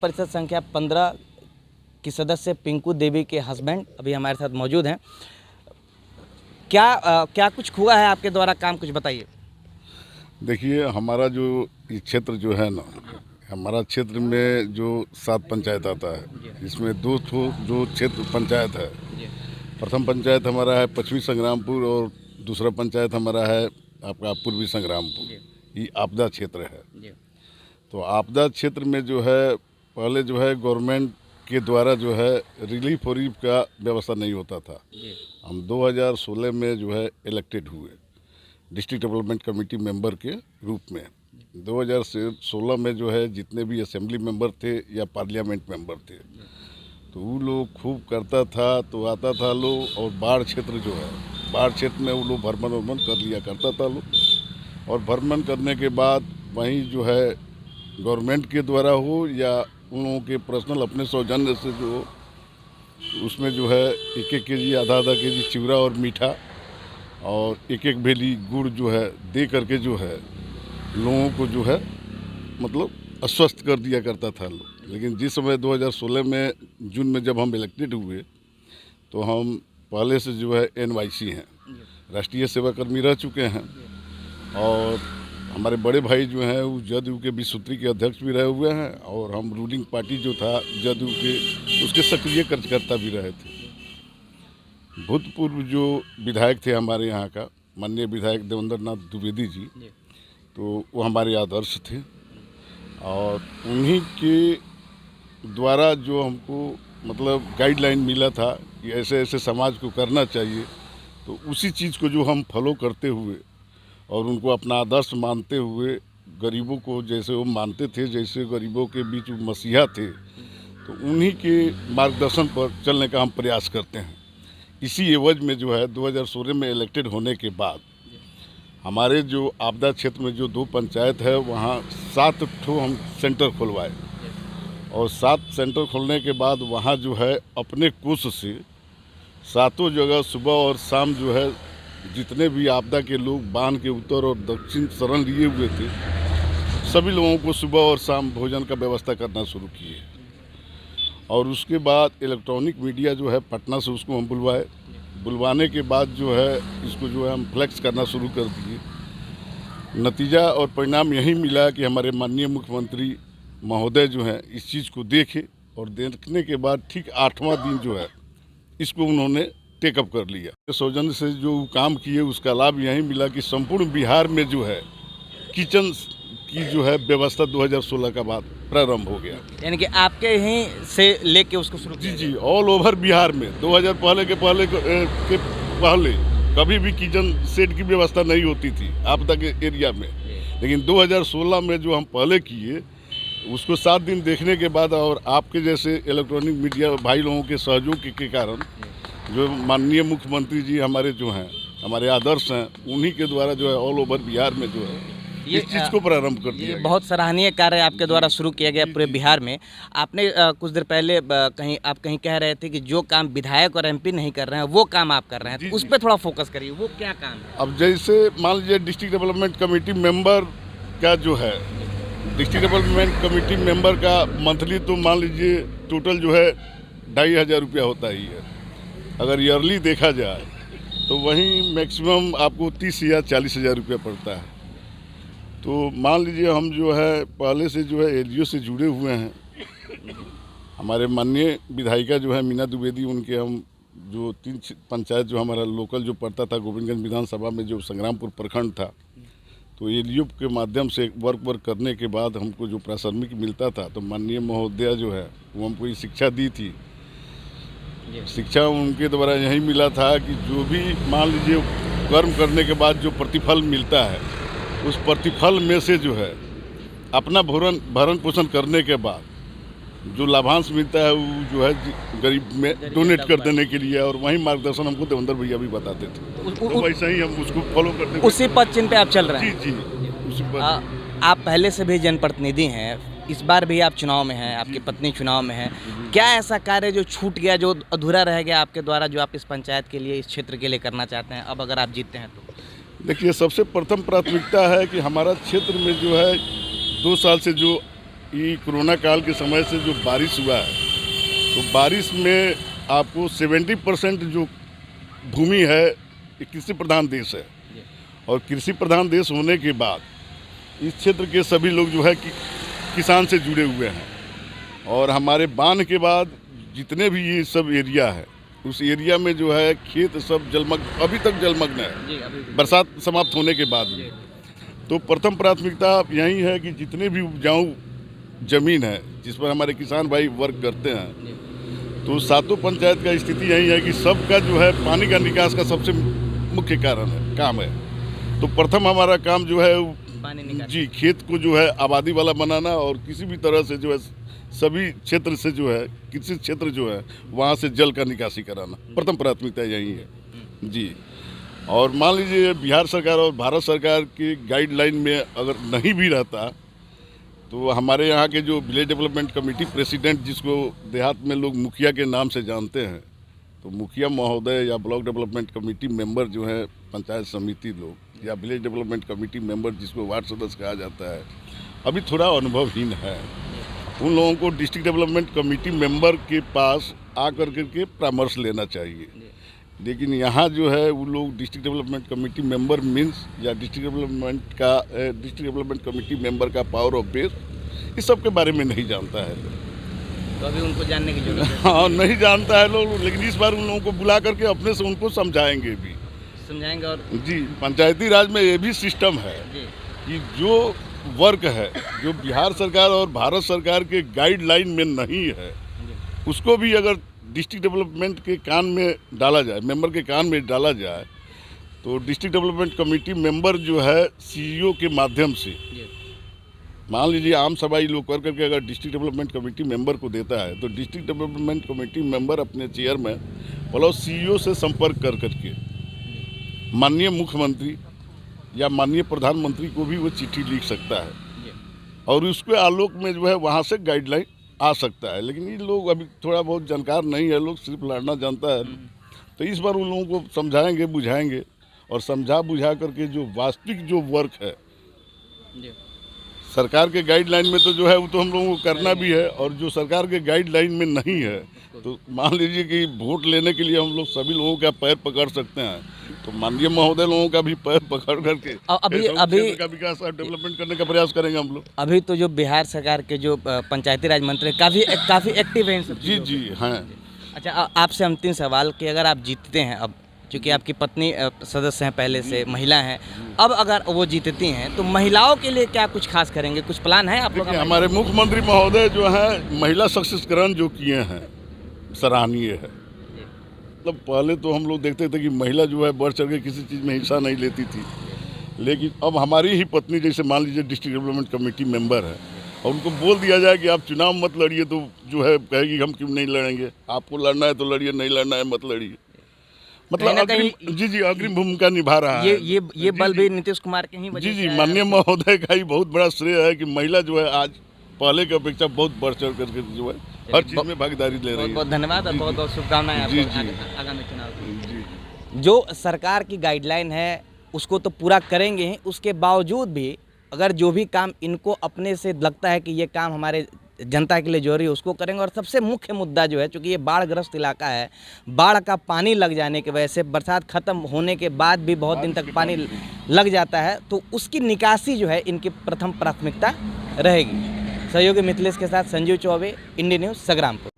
परिषद संख्या 15 की सदस्य पिंकू देवी के हस्बैंड अभी हमारे साथ मौजूद हैं। क्या कुछ हुआ है आपके द्वारा काम, कुछ बताइए। देखिए, हमारा जो ये क्षेत्र जो है ना, हमारा क्षेत्र में जो 7 पंचायत आता है, इसमें 2 जो क्षेत्र पंचायत है। प्रथम पंचायत हमारा है पश्चिमी संग्रामपुर और दूसरा पंचायत हमारा है आपका पूर्वी संग्रामपुर। ये आपदा क्षेत्र है। तो आपदा क्षेत्र में जो है पहले जो है गवर्नमेंट के द्वारा जो है रिलीफ वरीफ का व्यवस्था नहीं होता था। हम 2016 में जो है इलेक्टेड हुए डिस्ट्रिक्ट डेवलपमेंट कमेटी मेंबर के रूप में। 2016 में जो है जितने भी असेंबली मेंबर थे या पार्लियामेंट मेंबर थे, तो वो लोग खूब करता था, तो आता था लोग। और बाढ़ क्षेत्र जो है, बाढ़ क्षेत्र में वो लोग भ्रमण कर लिया करता था लोग। और भ्रमण करने के बाद वहीं जो है गवर्नमेंट के द्वारा हो या उन लोगों के पर्सनल अपने सौजन्य से जो उसमें जो है 1-1 केजी आधा केजी चिवड़ा और मीठा और 1-1 भेली गुड़ जो है दे करके जो है लोगों को जो है मतलब अस्वस्थ कर दिया करता था लोग। लेकिन जिस समय 2016 में जून में जब हम इलेक्टेड हुए, तो हम पहले से जो है NYC हैं, राष्ट्रीय सेवाकर्मी रह चुके हैं। और हमारे बड़े भाई जो हैं वो जदयू के 20 सूत्री के अध्यक्ष भी रहे हुए हैं, और हम रूलिंग पार्टी जो था जदयू के उसके सक्रिय कार्यकर्ता भी रहे थे। भूतपूर्व जो विधायक थे हमारे यहाँ का, माननीय विधायक देवेंद्र नाथ द्विवेदी जी, तो वो हमारे आदर्श थे। और उन्हीं के द्वारा जो हमको मतलब गाइडलाइन मिला था कि ऐसे ऐसे समाज को करना चाहिए, तो उसी चीज़ को जो हम फॉलो करते हुए और उनको अपना आदर्श मानते हुए गरीबों को जैसे वो मानते थे, जैसे गरीबों के बीच मसीहा थे, तो उन्हीं के मार्गदर्शन पर चलने का हम प्रयास करते हैं। इसी एवज में जो है 2016 में इलेक्टेड होने के बाद हमारे जो आपदा क्षेत्र में जो 2 पंचायत है, वहाँ 7 ठो हम सेंटर खुलवाए। और 7 सेंटर खोलने के बाद वहाँ जो है अपने कोष से 7 जगह सुबह और शाम जो है जितने भी आपदा के लोग बांध के उत्तर और दक्षिण शरण लिए हुए थे, सभी लोगों को सुबह और शाम भोजन का व्यवस्था करना शुरू किए। और उसके बाद इलेक्ट्रॉनिक मीडिया जो है पटना से उसको हम बुलवाए। बुलवाने के बाद जो है इसको जो है हम फ्लैक्स करना शुरू कर दिए। नतीजा और परिणाम यही मिला कि हमारे माननीय मुख्यमंत्री महोदय जो हैं इस चीज़ को देखे, और देखने के बाद ठीक 8वां दिन जो है इसको उन्होंने टेकअप कर लिया। सौजन्य से जो काम किए उसका लाभ यही मिला कि संपूर्ण बिहार में जो है किचन की जो है व्यवस्था 2016 का बाद प्रारंभ हो गया। यानी कि आपके यहीं से लेके उसको शुरू किया? जी, ऑल ओवर बिहार में 2000 पहले के पहले कभी भी किचन सेट की व्यवस्था नहीं होती थी आपदा के एरिया में। लेकिन 2016 में जो हम पहले किए उसको 7 दिन देखने के बाद और आपके जैसे इलेक्ट्रॉनिक मीडिया भाई लोगों के सहयोग के कारण जो माननीय मुख्यमंत्री जी हमारे जो हैं, हमारे आदर्श हैं, उन्हीं के द्वारा जो है ऑल ओवर बिहार में जो है इस चीज़ को प्रारंभ कर दिया। बहुत सराहनीय कार्य आपके द्वारा शुरू किया गया पूरे बिहार में। आपने कुछ देर पहले कहीं कह रहे थे कि जो काम विधायक और MP नहीं कर रहे हैं वो काम आप कर रहे हैं, तो उस पर थोड़ा फोकस करिए, वो क्या काम है? अब जैसे मान लीजिए डिस्ट्रिक्ट डेवलपमेंट कमेटी मेंबर का जो है, डिस्ट्रिक्ट डेवलपमेंट कमेटी मेंबर का मंथली तो मान लीजिए टोटल जो है 2500 रुपया होता ही है। अगर ईयरली देखा जाए तो वहीं मैक्सिमम आपको 30 या 40 हज़ार रुपया पड़ता है। तो मान लीजिए हम जो है पहले से जो है LGO से जुड़े हुए हैं। हमारे माननीय विधायिका जो है मीना द्विवेदी, उनके हम जो 3 पंचायत जो हमारा लोकल जो पड़ता था गोविंदगंज विधानसभा में जो संग्रामपुर प्रखंड था, तो LGO के माध्यम से वर्क करने के बाद हमको जो प्राथमिक मिलता था, तो माननीय महोदया जो है वो हमको ये शिक्षा दी थी। शिक्षा उनके द्वारा यही मिला था कि जो भी मान लीजिए कर्म करने के बाद जो प्रतिफल मिलता है, उस प्रतिफल में से जो है अपना भरण पोषण करने के बाद जो लाभांश मिलता है वो जो है गरीब में डोनेट कर देने के लिए। और वही मार्गदर्शन हमको देवेंद्र भैया भी बताते थे, तो वैसे ही हम उसको फॉलो करते थे। उसी पद चिन्ह पे आप चल रहे हैं? जी, उसी पद। आप पहले से भी जनप्रतिनिधि हैं, इस बार भी आप चुनाव में हैं, आपकी पत्नी चुनाव में है। क्या ऐसा कार्य जो छूट गया, जो अधूरा रह गया आपके द्वारा, जो आप इस पंचायत के लिए, इस क्षेत्र के लिए करना चाहते हैं, अब अगर आप जीतते हैं तो? देखिए, सबसे प्रथम प्राथमिकता है कि हमारा क्षेत्र में जो है 2 साल से जो ये कोरोना काल के समय से जो बारिश हुआ है, तो बारिश में आपको 70% जो भूमि है ये कृषि प्रधान देश है, और कृषि प्रधान देश होने के बाद इस क्षेत्र के सभी लोग जो है कि किसान से जुड़े हुए हैं, और हमारे बांध के बाद जितने भी ये सब एरिया है उस एरिया में जो है खेत सब जलमग्न, अभी तक जलमग्न है बरसात समाप्त होने के बाद भी। तो प्रथम प्राथमिकता यही है कि जितने भी उपजाऊ जमीन है जिस पर हमारे किसान भाई वर्क करते हैं, तो सातों पंचायत का स्थिति यही है कि सबका जो है पानी का निकास का सबसे मुख्य काम है। तो प्रथम हमारा काम जो है जी खेत को जो है आबादी वाला बनाना, और किसी भी तरह से जो है सभी क्षेत्र से जो है कृषि क्षेत्र जो है वहाँ से जल का निकासी कराना, प्रथम प्राथमिकता यही है जी। और मान लीजिए बिहार सरकार और भारत सरकार की गाइडलाइन में अगर नहीं भी रहता, तो हमारे यहाँ के जो विलेज डेवलपमेंट कमेटी प्रेसिडेंट, जिसको देहात में लोग मुखिया के नाम से जानते हैं, तो मुखिया महोदय या ब्लॉक डेवलपमेंट कमेटी मेंबर जो है, पंचायत समिति लोग या विलेज डेवलपमेंट कमेटी मेंबर जिसको वार्ड सदस्य कहा जाता है, अभी थोड़ा अनुभवहीन है। उन लोगों को डिस्ट्रिक्ट डेवलपमेंट कमेटी मेंबर के पास आकर के परामर्श लेना चाहिए। लेकिन यहाँ जो है वो लोग district development committee member means या डिस्ट्रिक्ट डेवलपमेंट कमेटी मेंबर का पावर ऑफ बेस, इस सब के बारे में नहीं जानता है। तो अभी उनको जानने की जरूरत है। हाँ, नहीं जानता है लोग, लेकिन इस बार उन लोगों को बुला करके अपने से उनको समझाएंगे भी, समझाएंगे। और जी पंचायती राज में ये भी सिस्टम है कि जो वर्क है जो बिहार सरकार और भारत सरकार के गाइडलाइन में नहीं है, उसको भी अगर डिस्ट्रिक्ट डेवलपमेंट के कान में डाला जाए, मेंबर के कान में डाला जाए, तो डिस्ट्रिक्ट डेवलपमेंट कमेटी मेंबर जो है सीईओ के माध्यम से, मान लीजिए आम सभा ही लोग कर करके अगर डिस्ट्रिक्ट डेवलपमेंट कमेटी मेंबर को देता है, तो डिस्ट्रिक्ट डेवलपमेंट कमेटी मेंबर अपने चेयर में बोलो सीईओ से संपर्क कर करके माननीय मुख्यमंत्री या माननीय प्रधानमंत्री को भी वो चिट्ठी लिख सकता है, और उसके आलोक में जो है वहाँ से गाइडलाइन आ सकता है। लेकिन ये लोग अभी थोड़ा बहुत जानकार नहीं है, लोग सिर्फ लड़ना जानता है। तो इस बार उन लोगों को समझाएंगे, बुझाएंगे, और समझा बुझा करके जो वास्तविक जो वर्क है सरकार के गाइडलाइन में, तो जो है वो तो हम लोगों को करना भी है, और जो सरकार के गाइडलाइन में नहीं है, तो मान लीजिए कि वोट लेने के लिए हम लोग सभी लोगों का पैर पकड़ सकते हैं, तो माननीय महोदय लोगों का भी पैर पकड़ करके अभी का विकास और डेवलपमेंट करने का प्रयास करेंगे हम लोग। अभी तो जो बिहार सरकार के जो पंचायती राज मंत्री काफ़ी एक्टिव हैं इन सब जी जी हाँ। अच्छा, आपसे अंतिम सवाल कि अगर आप जीतते हैं, अब चूँकि आपकी पत्नी सदस्य हैं, पहले से महिला हैं, अब अगर वो जीतती हैं तो महिलाओं के लिए क्या कुछ खास करेंगे, कुछ प्लान है आप लोग? हमारे मुख्यमंत्री महोदय जो है महिला सशक्तिकरण जो किए हैं सराहनीय है। मतलब पहले तो हम लोग देखते थे कि महिला जो है बढ़ चढ़ के किसी चीज़ में हिस्सा नहीं लेती थी, लेकिन अब हमारी ही पत्नी जैसे मान लीजिए डिस्ट्रिक्ट डेवलपमेंट कमेटी मेंबर है, और उनको बोल दिया जाए कि आप चुनाव मत लड़िए, तो जो है कहेगी हम क्यों नहीं लड़ेंगे, आपको लड़ना है तो लड़िए, नहीं लड़ना है मत लड़िए। मतलब जी अग्रिम भूमिका निभा रहा है। ये बल भी नीतीश कुमार के ही वजह से। जी माननीय महोदय का ही बहुत बड़ा श्रेय है कि महिला जो है आज पहले की अपेक्षा बहुत बढ़ चढ़ करके जो है हर चीज़ में भागीदारी ले रही है। बहुत धन्यवाद और बहुत बहुत शुभकामनाएं आपको आगामी चुनाव की। जो सरकार की गाइडलाइन है उसको तो पूरा करेंगे ही, उसके बावजूद भी अगर जो भी काम इनको अपने से लगता है कि ये काम हमारे जनता के लिए जरूरी है उसको करेंगे। और सबसे मुख्य मुद्दा जो है, चूँकि ये बाढ़ग्रस्त इलाका है, बाढ़ का पानी लग जाने की वजह से बरसात ख़त्म होने के बाद भी बहुत दिन तक पानी लग जाता है, तो उसकी निकासी जो है इनकी प्रथम प्राथमिकता रहेगी। सहयोगी मिथिलेश के साथ संजीव चौबे, इंडिया न्यूज़, संग्रामपुर।